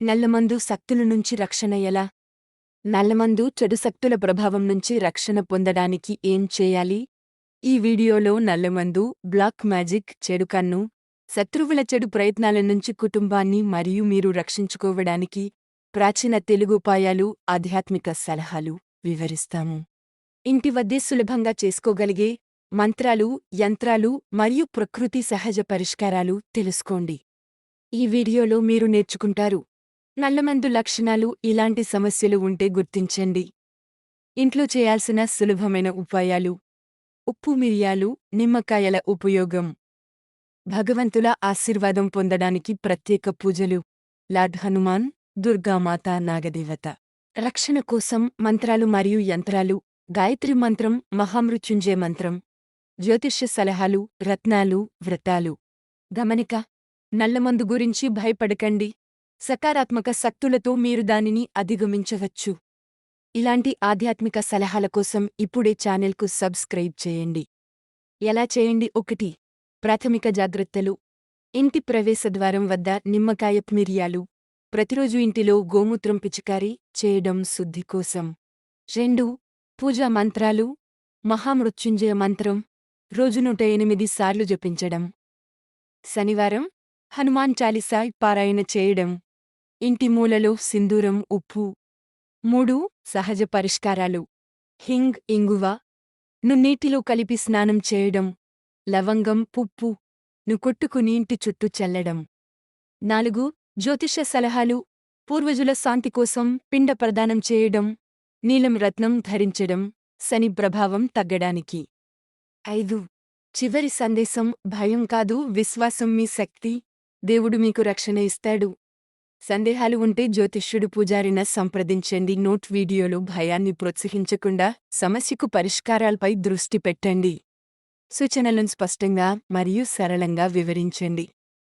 నల్లమందు శక్తుల నుంచి రక్షణ ఎలా? నల్లమందు చెడు శక్తుల ప్రభావం నుంచి రక్షణ పొందడానికి ఏం చేయాలి? ఈ వీడియోలో నల్లమందు, బ్లాక్ మ్యాజిక్, చెడు కన్ను, శత్రువుల చెడు ప్రయత్నాల నుంచి కుటుంబాన్ని మరియు మీరు రక్షించుకోవడానికి ప్రాచీన తెలుగు ఉపాయాలు, ఆధ్యాత్మిక సలహాలు వివరిస్తాము. ఇంటి వద్దే సులభంగా చేసుకోగలిగే మంత్రాలు, యంత్రాలు మరియు ప్రకృతి సహజ పరిష్కారాలు తెలుసుకోండి. ఈ వీడియోలో మీరు నేర్చుకుంటారు: నల్లమందు లక్షణాలు, ఇలాంటి సమస్యలు ఉంటే గుర్తించండి. ఇంట్లో చేయాల్సిన సులభమైన ఉపాయాలు: ఉప్పు, మిరియాలు, నిమ్మకాయల ఉపయోగం. భగవంతుల ఆశీర్వాదం పొందడానికి ప్రత్యేక పూజలు. లార్డ్ హనుమాన్, దుర్గామాత, నాగదేవత. రక్షణ కోసం మంత్రాలు మరియు యంత్రాలు: గాయత్రి మంత్రం, మహామృత్యుంజయ మంత్రం. జ్యోతిష్య సలహాలు, రత్నాలు, వ్రతాలు. గమనిక: నల్లమందు గురించి భయపడకండి. సకారాత్మక శక్తులతో మీరు దానిని అధిగమించవచ్చు. ఇలాంటి ఆధ్యాత్మిక సలహాల కోసం ఇప్పుడే ఛానల్కు సబ్స్క్రైబ్ చేయండి. ఎలా చేయండి? 1. ప్రాథమిక జాగ్రత్తలు. ఇంటి ప్రవేశద్వారం వద్ద నిమ్మకాయ, మిరియాలు. ప్రతిరోజు ఇంటిలో గోమూత్రం పిచికారీ చేయడం శుద్ధి కోసం. 2. పూజా మంత్రాలు. మహామృత్యుంజయ మంత్రం రోజు 108 సార్లు జపించడం. శనివారం హనుమాన్ చాలీసా పారాయణ చేయడం. ఇంటి మూలలో సింధూరం, ఉప్పు. 3. సహజ పరిష్కారాలు. హింగ్, ఇంగువ ను నీటిలో కలిపి స్నానం చేయడం. లవంగం, పుప్పు ను కొట్టుకుని ఇంటి చుట్టూ చల్లడం. 4. జ్యోతిష సలహాలు. పూర్వజుల శాంతి కోసం పిండ ప్రదానం చేయడం. నీలం రత్నం ధరించడం శని ప్రభావం తగ్గడానికి. 5. చివరి సందేశం: భయం కాదు, విశ్వాసం మీ శక్తి. దేవుడు మీకు రక్షణ ఇస్తాడు. సందేహాలు ఉంటే జ్యోతిష్యుడు, పూజారిని సంప్రదించండి. నోట్: వీడియోలో భయాన్ని ప్రోత్సహించకుండా సమస్యకు పరిష్కారాలపై దృష్టి పెట్టండి. సూచనలను స్పష్టంగా మరియు సరళంగా వివరించండి.